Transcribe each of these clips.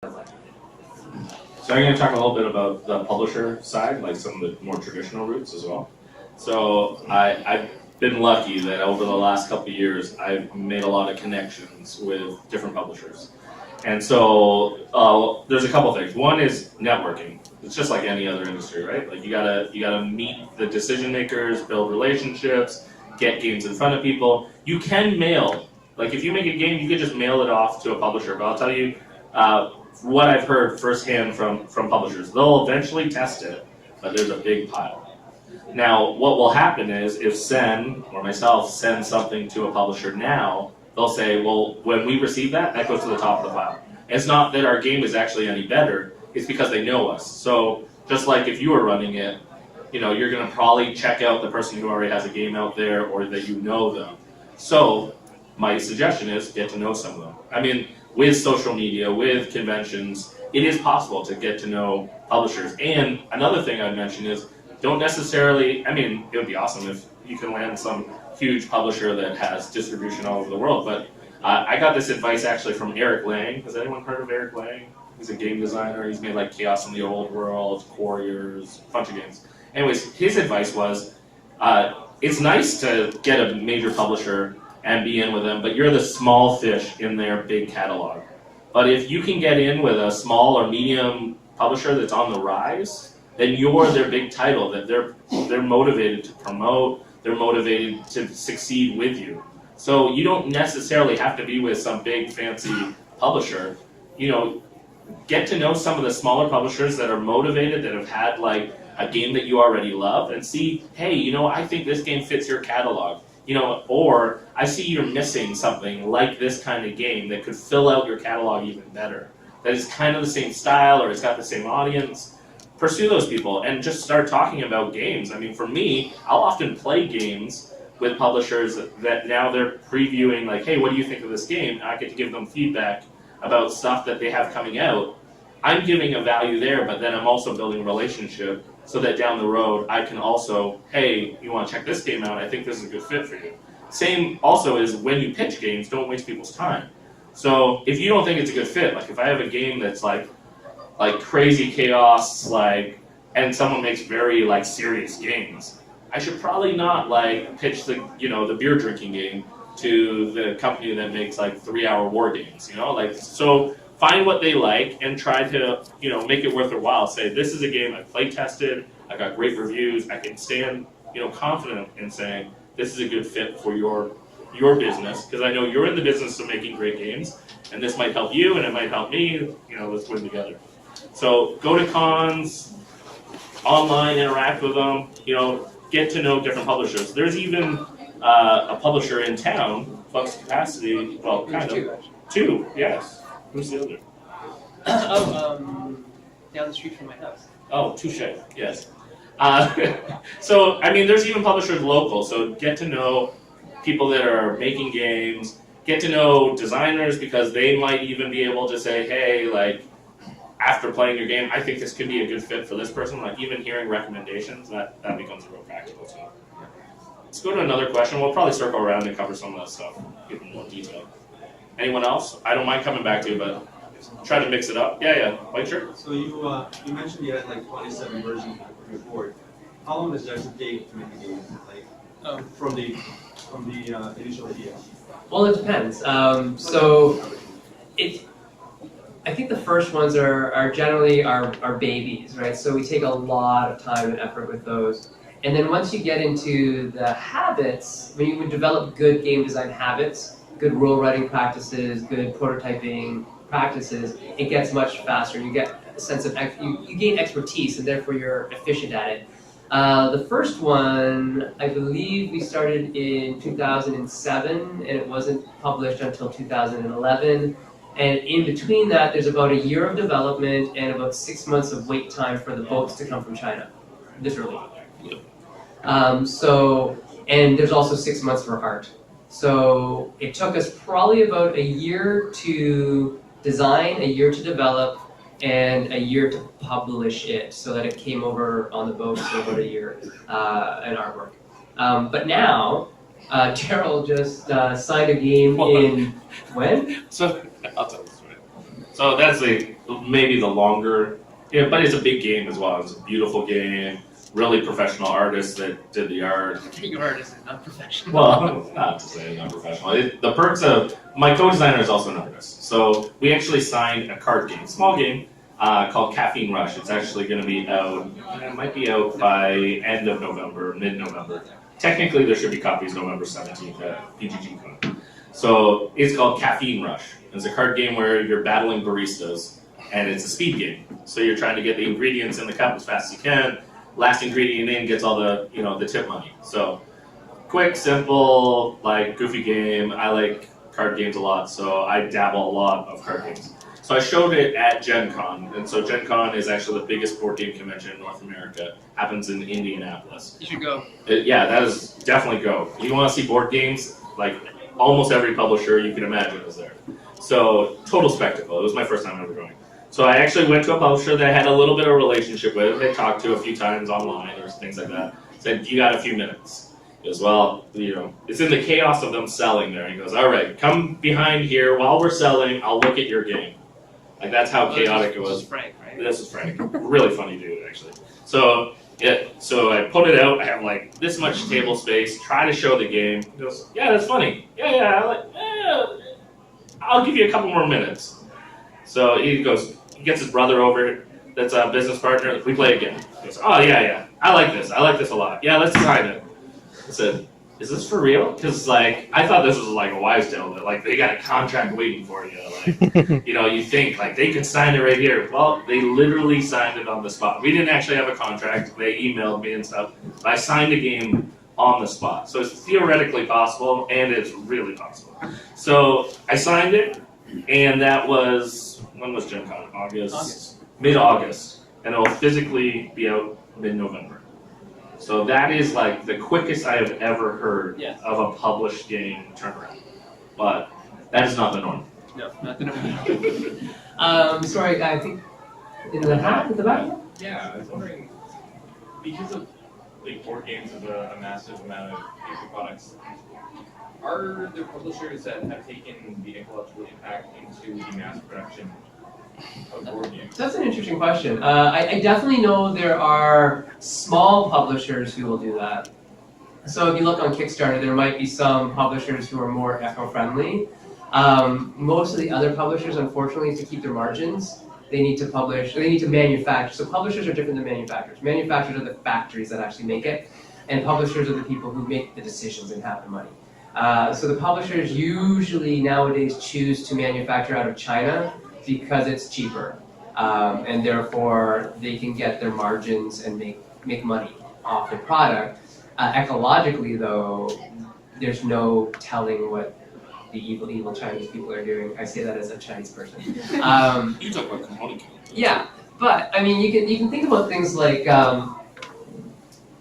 So I'm going to talk a little bit about the publisher side, like some of the more traditional routes as well. So I've been lucky that over the last couple of years, I've made a lot of connections with different publishers. And so there's a couple things. One is networking. It's just like any other industry, right? Like you gotta meet the decision makers, build relationships, get games in front of people. You can mail. Like if you make a game, you can just mail it off to a publisher. But I'll tell you, what I've heard firsthand from publishers, they'll eventually test it, but there's a big pile. Now, what will happen is if Sen or myself send something to a publisher now, they'll say, well, when we receive that, that goes to the top of the pile. And it's not that our game is actually any better, it's because they know us. So just like if you were running it, you're going to probably check out the person who already has a game out there or that you know them. So my suggestion is get to know some of them. I mean, with social media, with conventions, it is possible to get to know publishers. And another thing I'd mention is don't necessarily, it would be awesome if you can land some huge publisher that has distribution all over the world, but I got this advice actually from Eric Lang. Has anyone heard of Eric Lang? He's a game designer. He's made like Chaos in the Old World, Warriors, a bunch of games. Anyways, his advice was, it's nice to get a major publisher and be in with them, but you're the small fish in their big catalog. But if you can get in with a small or medium publisher that's on the rise, then you're their big title that they're motivated to promote, they're motivated to succeed with you. So you don't necessarily have to be with some big fancy publisher. Get to know some of the smaller publishers that are motivated, that have had like a game that you already love, and see, hey, I think this game fits your catalog. Or I see you're missing something like this kind of game that could fill out your catalog even better. That is kind of the same style or it's got the same audience. Pursue those people and just start talking about games. For me, I'll often play games with publishers that now they're previewing like, hey, what do you think of this game? And I get to give them feedback about stuff that they have coming out. I'm giving a value there, but then I'm also building a relationship so that down the road I can also, hey, you want to check this game out? I think this is a good fit for you. Same also is when you pitch games, don't waste people's time. So if you don't think it's a good fit, like if I have a game that's like crazy chaos, and someone makes very serious games, I should probably not pitch the the beer drinking game to the company that makes 3-hour war games. So find what they like and try to make it worth their while. Say, this is a game I play tested, I got great reviews, I can stand confident in saying this is a good fit for your business, because I know you're in the business of making great games, and this might help you and it might help me. Let's win together. So go to cons, online, interact with them, get to know different publishers. There's even a publisher in town, Flux Capacity, well, kind of. Two, yes. Who's the other? Down the street from my house. Oh, Touche, yes. So, there's even publishers local, so get to know people that are making games, get to know designers, because they might even be able to say, hey, after playing your game, I think this could be a good fit for this person. Even hearing recommendations, that becomes real practical too. Let's go to another question. We'll probably circle around and cover some of that stuff, give more detail. Anyone else? I don't mind coming back to you, but try to mix it up. Yeah, white shirt. So you mentioned you had 27 versions of your board. How long does it take to make a game? From the initial idea? Well, it depends. I think the first ones are generally our babies, right? So we take a lot of time and effort with those. And then once you get into the habits, when you would develop good game design habits, good rule writing practices, good prototyping practices, it gets much faster. You get a sense of, you gain expertise, and therefore you're efficient at it. The first one, I believe we started in 2007, and it wasn't published until 2011. And in between that, there's about a year of development and about 6 months of wait time for the boats to come from China, literally. And there's also 6 months for art. So it took us probably about a year to design, a year to develop, and a year to publish it, so that it came over on the boats for about a year in artwork. But now, Daryl just signed a game in when? So I'll tell this story. So that's maybe the longer, yeah, but it's a big game as well. It's a beautiful game, really professional artists that did the art. Your artist is not professional. Well, not to say not professional. The perks of my co-designer is also an artist, so we actually signed a card game, small game, called Caffeine Rush. It's actually going to be out. It might be out by end of November, mid-November. Technically, there should be copies November 17th at PGGCon. So it's called Caffeine Rush. It's a card game where you're battling baristas, and it's a speed game. So you're trying to get the ingredients in the cup as fast as you can. Last ingredient in gets all the the tip money. So quick, simple, like goofy game. I like card games a lot, so I dabble a lot of card games. So I showed it at Gen Con, and so Gen Con is actually the biggest board game convention in North America. Happens in Indianapolis. You should go. Yeah, that is definitely go. If you want to see board games, like almost every publisher you can imagine is there. So total spectacle. It was my first time ever going. So I actually went to a publisher that I had a little bit of a relationship with. I talked to a few times online or things like that. Said, "You got a few minutes?" He goes, "Well, it's in the chaos of them selling there." He goes, "All right, come behind here while we're selling. I'll look at your game." Like that's how chaotic it was. This is Frank, right? This is Frank. Really funny dude, actually. So I put it out. I have like this much table space. Try to show the game. He goes, "Yeah, that's funny. Yeah. I'll give you a couple more minutes." So he gets his brother over. That's a business partner. We play again. He goes, "Oh yeah. I like this a lot. Yeah, let's sign it." I said, "Is this for real?" Because like I thought this was like a wives' tale that like they got a contract waiting for you. Like you think like they could sign it right here. Well, they literally signed it on the spot. We didn't actually have a contract. They emailed me and stuff. But I signed a game on the spot. So it's theoretically possible, and it's really possible. So I signed it, and that was, when was Gen Con? August. Mid-August. And it'll physically be out mid-November. So that is like the quickest I have ever heard of a published game turnaround. But that is not the norm. No, not the norm. Sorry, I think in the hat at the back? Yeah, I was wondering, because of like board games have a massive amount of paper products, are there publishers that have taken the ecological impact into the mass production of board games? So that's an interesting question. I definitely know there are small publishers who will do that. So if you look on Kickstarter, there might be some publishers who are more eco-friendly. Most of the other publishers, unfortunately, to keep their margins, they need to manufacture. So publishers are different than manufacturers. Manufacturers are the factories that actually make it, and publishers are the people who make the decisions and have the money. So the publishers usually nowadays choose to manufacture out of China because it's cheaper, and therefore they can get their margins and make money off the product. Ecologically, though, there's no telling what the evil Chinese people are doing. I say that as a Chinese person. You talk about Comicon. Yeah, but I mean, you can think about things like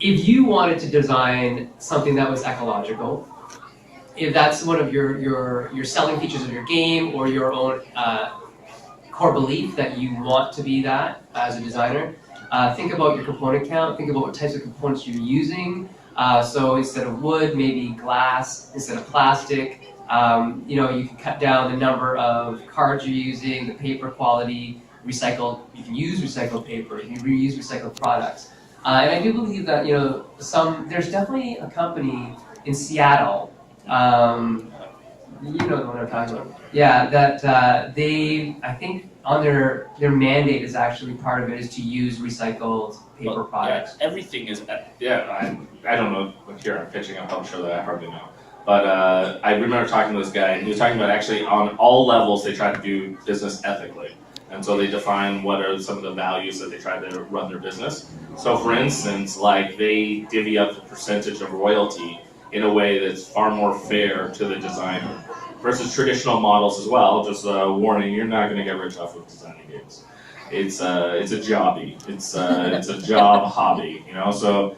if you wanted to design something that was ecological, if that's one of your selling features of your game or your own core belief that you want to be that as a designer, think about your component count. Think about what types of components you're using. So instead of wood, maybe glass. Instead of plastic. You can cut down the number of cards you're using, the paper quality, recycled. You can use recycled paper. You can reuse recycled products. And I do believe that there's definitely a company in Seattle. You know the one I'm talking about. Yeah, that I think on their mandate is actually part of it is to use recycled paper products. Yeah, everything is. I don't know. Here I'm pitching a publisher that I hardly know. But I remember talking to this guy, and he was talking about actually on all levels they try to do business ethically. And so they define what are some of the values that they try to run their business. So for instance, like they divvy up the percentage of royalty in a way that's far more fair to the designer versus traditional models as well. Just a warning, you're not going to get rich off of designing games. It's a jobby. It's a job hobby, So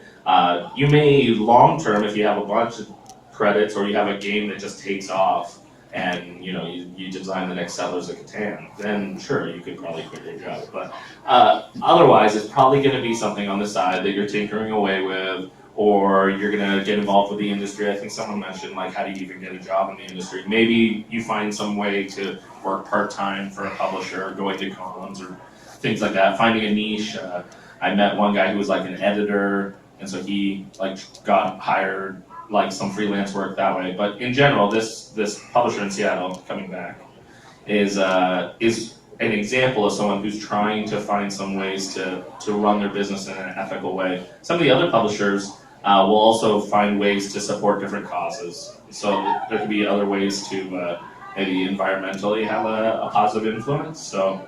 you may long term, if you have a bunch of credits or you have a game that just takes off and you design the next Settlers of Catan, then sure, you could probably quit your job. But otherwise, it's probably going to be something on the side that you're tinkering away with, or you're going to get involved with the industry. I think someone mentioned, like, how do you even get a job in the industry? Maybe you find some way to work part-time for a publisher, going to cons or things like that, finding a niche. I met one guy who was like an editor, and so he like got hired like some freelance work that way. But in general, this publisher in Seattle, coming back, is an example of someone who's trying to find some ways to run their business in an ethical way. Some of the other publishers will also find ways to support different causes. So there could be other ways to maybe environmentally have a positive influence. So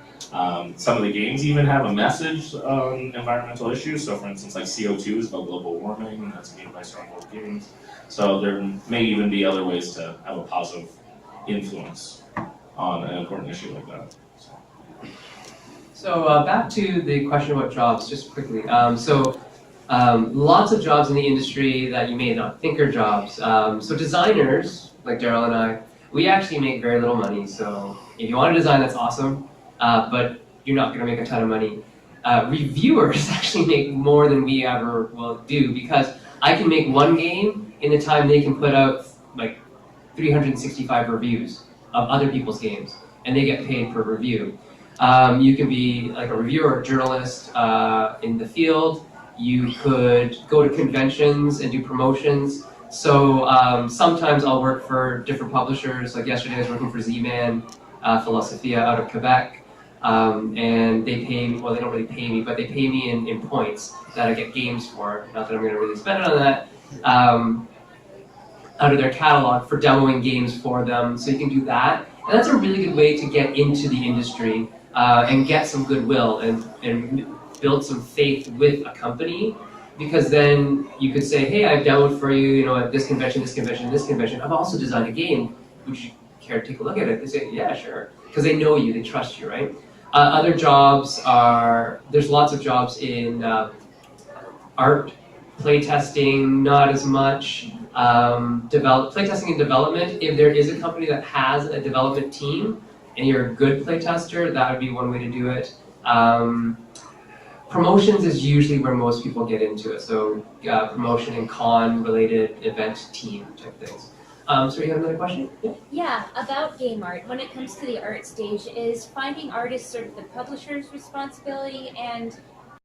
some of the games even have a message on environmental issues. So for instance, like CO2 is about global warming, and that's a game by Stronghold Games. So there may even be other ways to have a positive influence on an important issue like that. So back to the question about jobs, just quickly. Lots of jobs in the industry that you may not think are jobs. So designers, like Daryl and I, we actually make very little money. So if you want to design, that's awesome, but you're not going to make a ton of money. Reviewers actually make more than we ever will do, because I can make one game in the time they can put out like 365 reviews of other people's games, and they get paid per review. You can be like a reviewer or a journalist in the field. You could go to conventions and do promotions. So sometimes I'll work for different publishers. Like yesterday I was working for Z-Man Philosophia out of Quebec. And they pay me, well, they don't really pay me, but they pay me in points that I get games for. Not that I'm going to really spend it on that. Out of their catalog for demoing games for them. So you can do that. And that's a really good way to get into the industry and get some goodwill and build some faith with a company, because then you could say, hey, I've demoed for you, at this convention, this convention, this convention. I've also designed a game. Would you care to take a look at it? They say, yeah, sure. Because they know you, they trust you, right? Other jobs there's lots of jobs in art, playtesting, not as much. Playtesting and development, if there is a company that has a development team and you're a good playtester, that would be one way to do it. Promotions is usually where most people get into it, so promotion and con-related event team type things. So you have another question? Yeah? Yeah, about game art. When it comes to the art stage, is finding artists sort of the publisher's responsibility, and